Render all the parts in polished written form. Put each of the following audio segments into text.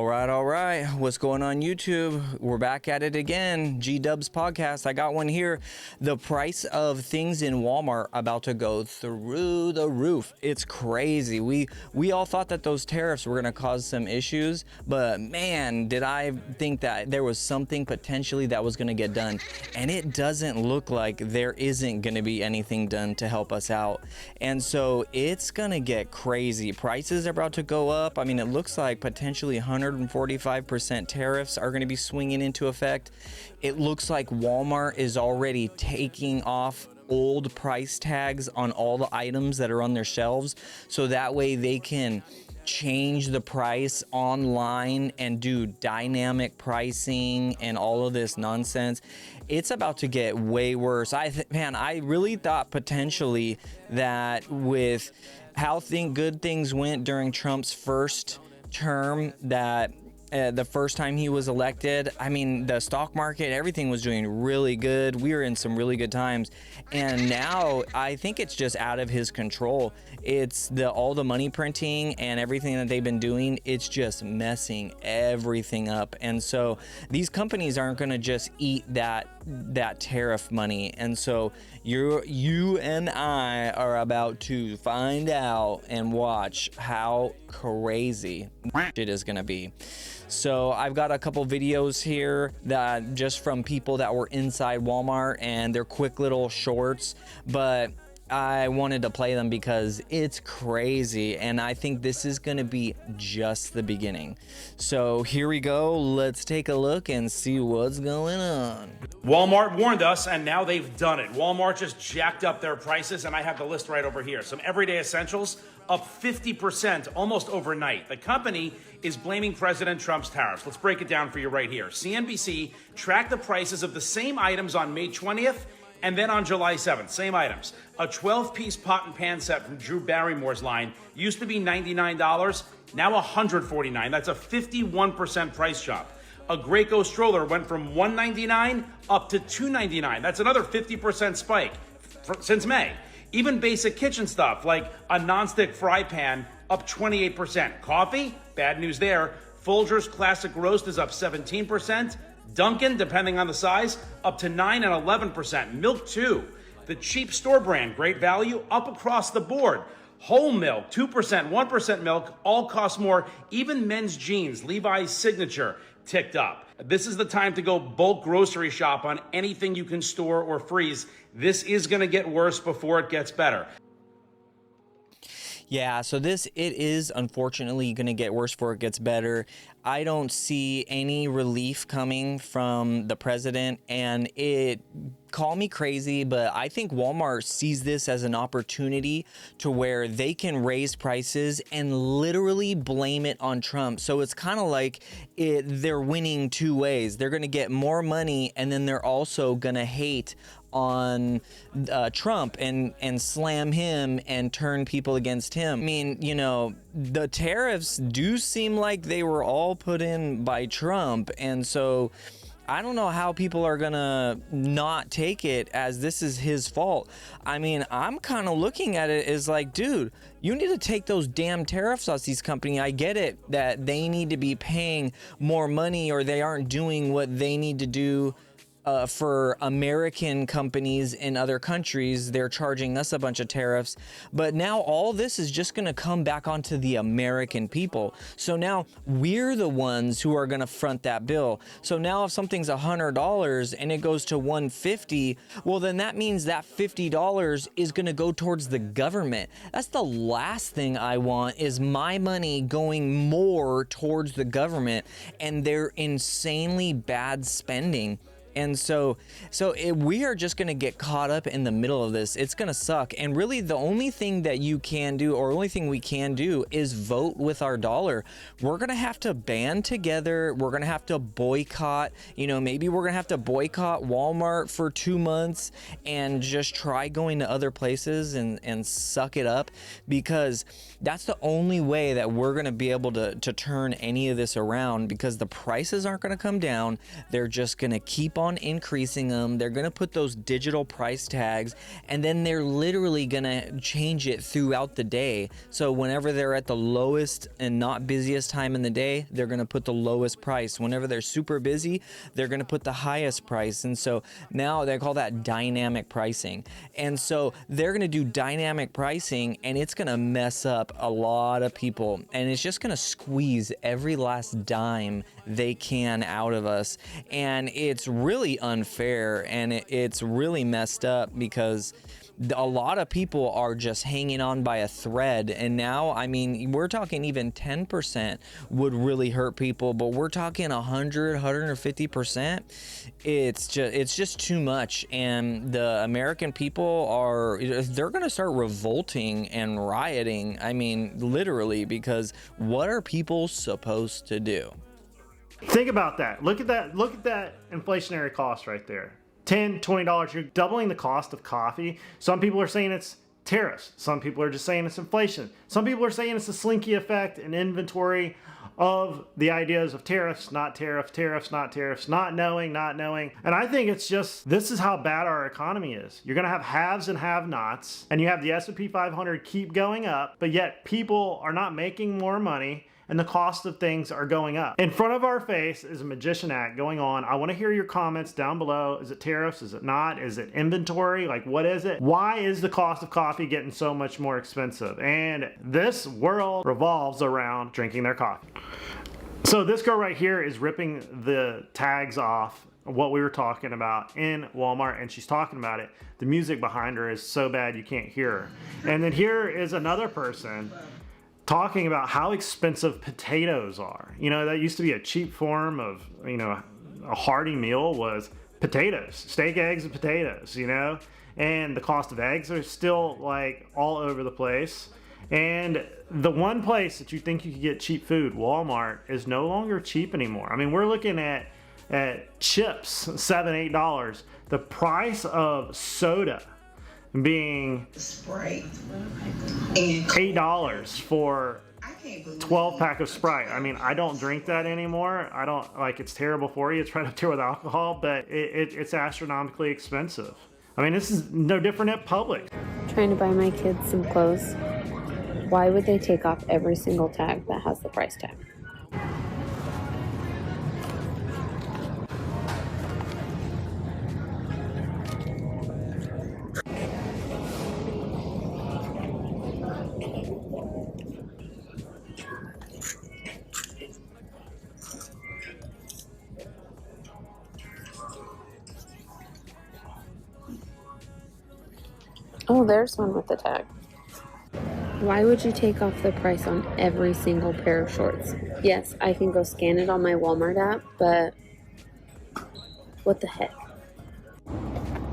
All right. What's going on, YouTube? We're back at it again. G-Dubs podcast. I got one here. The price of things in Walmart about to go through the roof. It's crazy. We all thought that those tariffs were going to cause some issues, but man, did I think that there was something potentially that was going to get done. And it doesn't look like there isn't going to be anything done to help us out. And so it's going to get crazy. Prices are about to go up. I mean, it looks like potentially 145% tariffs are going to be swinging into effect. It looks like Walmart is already taking off old price tags on all the items that are on their shelves, so that way they can change the price online and do dynamic pricing and all of this nonsense. It's about to get way worse. I really thought potentially that with how good things went during Trump's first term, that the first time he was elected, I mean, the stock market, everything was doing really good. We were in some really good times. And now I think it's just out of his control. It's all the money printing and everything that they've been doing. It's just messing everything up. And so these companies aren't going to just eat that tariff money. And so you and I are about to find out and watch how crazy it is going to be. So I've got a couple videos here that just from people that were inside Walmart, and they're quick little shorts, but I wanted to play them because it's crazy, and I think this is going to be just the beginning. So here we go. Let's take a look and see what's going on. Walmart warned us, and now they've done it. Walmart just jacked up their prices, and I have the list right over here. Some everyday essentials up 50% almost overnight. The company is blaming President Trump's tariffs. Let's break it down for you right here. CNBC tracked the prices of the same items on May 20th and then on July 7th, same items. A 12-piece pot and pan set from Drew Barrymore's line used to be $99, now $149. That's a 51% price jump. A Graco stroller went from $199 up to $299. That's another 50% spike since May. Even basic kitchen stuff like a nonstick fry pan up 28%. Coffee, bad news there. Folgers Classic Roast is up 17%. Dunkin', depending on the size, up to 9 and 11%. Milk too. The cheap store brand, great value, up across the board. Whole milk, 2%, 1% milk, all cost more. Even men's jeans, Levi's Signature, ticked up. This is the time to go bulk grocery shop on anything you can store or freeze. This is going to get worse before it gets better. Yeah, so it is unfortunately going to get worse before it gets better. I don't see any relief coming from the president, and call me crazy, but I think Walmart sees this as an opportunity to where they can raise prices and literally blame it on Trump. So it's kind of like they're winning two ways. They're going to get more money, and then they're also going to hate on Trump and slam him and turn people against him. I mean, you know, the tariffs do seem like they were all put in by Trump, and so I don't know how people are gonna not take it as this is his fault. I mean, I'm kind of looking at it as like, dude, you need to take those damn tariffs off these companies. I get it that they need to be paying more money or they aren't doing what they need to do for American companies in other countries. They're charging us a bunch of tariffs, but now all this is just going to come back onto the American people. So now we're the ones who are going to front that bill. So now if something's $100 and it goes to $150, well, then that means that $50 is going to go towards the government. That's the last thing I want, is my money going more towards the government, and they're insanely bad spending. And so we are just going to get caught up in the middle of this. It's going to suck. And really the only thing that you can do, or only thing we can do, is vote with our dollar. We're going to have to band together. We're going to have to boycott, maybe we're going to have to boycott Walmart for 2 months and just try going to other places and suck it up, because that's the only way that we're going to be able to turn any of this around, because the prices aren't going to come down. They're just going to keep on on increasing them. They're going to put those digital price tags, and then they're literally going to change it throughout the day. So whenever they're at the lowest and not busiest time in the day, they're going to put the lowest price. Whenever they're super busy, they're going to put the highest price. And so now they call that dynamic pricing. And so they're going to do dynamic pricing, and it's going to mess up a lot of people, and it's just going to squeeze every last dime they can out of us. And it's really unfair, and it's really messed up, because a lot of people are just hanging on by a thread. And now, I mean, we're talking even 10% would really hurt people, but we're talking 100, 150%. It's just too much. And the American people they're going to start revolting and rioting. I mean, literally, because what are people supposed to do? Think about that. Look at that inflationary cost right there. $10, $20, you're doubling the cost of coffee. Some people are saying it's tariffs. Some people are just saying it's inflation. Some people are saying it's a slinky effect and inventory of the ideas of tariffs, not tariffs, tariffs, not tariffs, not knowing. And I think it's just, this is how bad our economy is. You're gonna have haves and have-nots, and you have the S&P 500 keep going up, but yet people are not making more money, and the cost of things are going up. In front of our face is a magician act going on. I want to hear your comments down below. Is it tariffs? Is it not? Is it inventory? Like, what is it? Why is the cost of coffee getting so much more expensive? And this world revolves around drinking their coffee. So this girl right here is ripping the tags off what we were talking about in Walmart, and she's talking about it. The music behind her is so bad you can't hear her. And then here is another person talking about how expensive potatoes are. You know, that used to be a cheap form of, you know, a hearty meal was potatoes, steak, eggs, and potatoes, you know? And the cost of eggs are still like all over the place. And the one place that you think you could get cheap food, Walmart, is no longer cheap anymore. I mean, we're looking at chips, $7, $8. The price of soda being Sprite $8 for 12 pack of Sprite. I mean, I don't drink that anymore. I don't, like, it's terrible for you. It's right up there with alcohol, but it's astronomically expensive. I mean, this is no different at Publix. Trying to buy my kids some clothes. Why would they take off every single tag that has the price tag? Oh, there's one with the tag. Why would you take off the price on every single pair of shorts? Yes, I can go scan it on my Walmart app, but what the heck?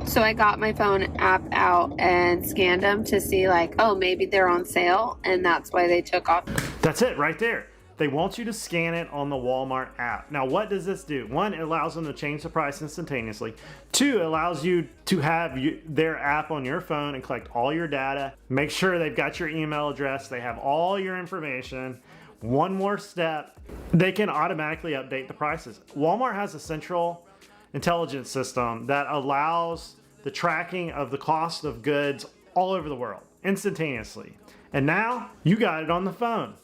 So I got my phone app out and scanned them to see, like, oh, maybe they're on sale, and that's why they took off. That's it right there. They want you to scan it on the Walmart app. Now, what does this do? One, it allows them to change the price instantaneously. Two, it allows you to have their app on your phone and collect all your data. Make sure they've got your email address. They have all your information. One more step, they can automatically update the prices. Walmart has a central intelligence system that allows the tracking of the cost of goods all over the world instantaneously. And now you got it on the phone.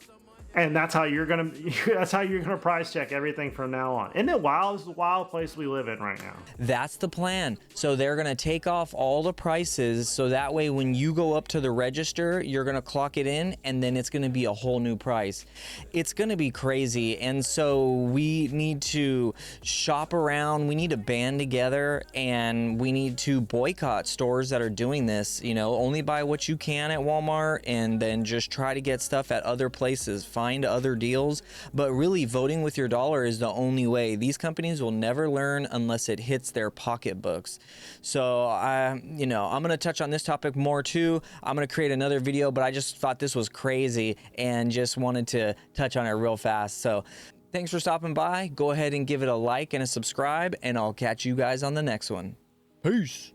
And that's how you're gonna price check everything from now on. Isn't it wild? This is the wild place we live in right now. That's the plan. So they're gonna take off all the prices, so that way when you go up to the register, you're gonna clock it in, and then it's gonna be a whole new price. It's gonna be crazy. And so we need to shop around, we need to band together, and we need to boycott stores that are doing this. You know, only buy what you can at Walmart, and then just try to get stuff at other places. Find other deals, but really voting with your dollar is the only way. These companies will never learn unless it hits their pocketbooks. So I'm going to touch on this topic more too. I'm going to create another video, but I just thought this was crazy and just wanted to touch on it real fast. So thanks for stopping by. Go ahead and give it a like and a subscribe, and I'll catch you guys on the next one. Peace.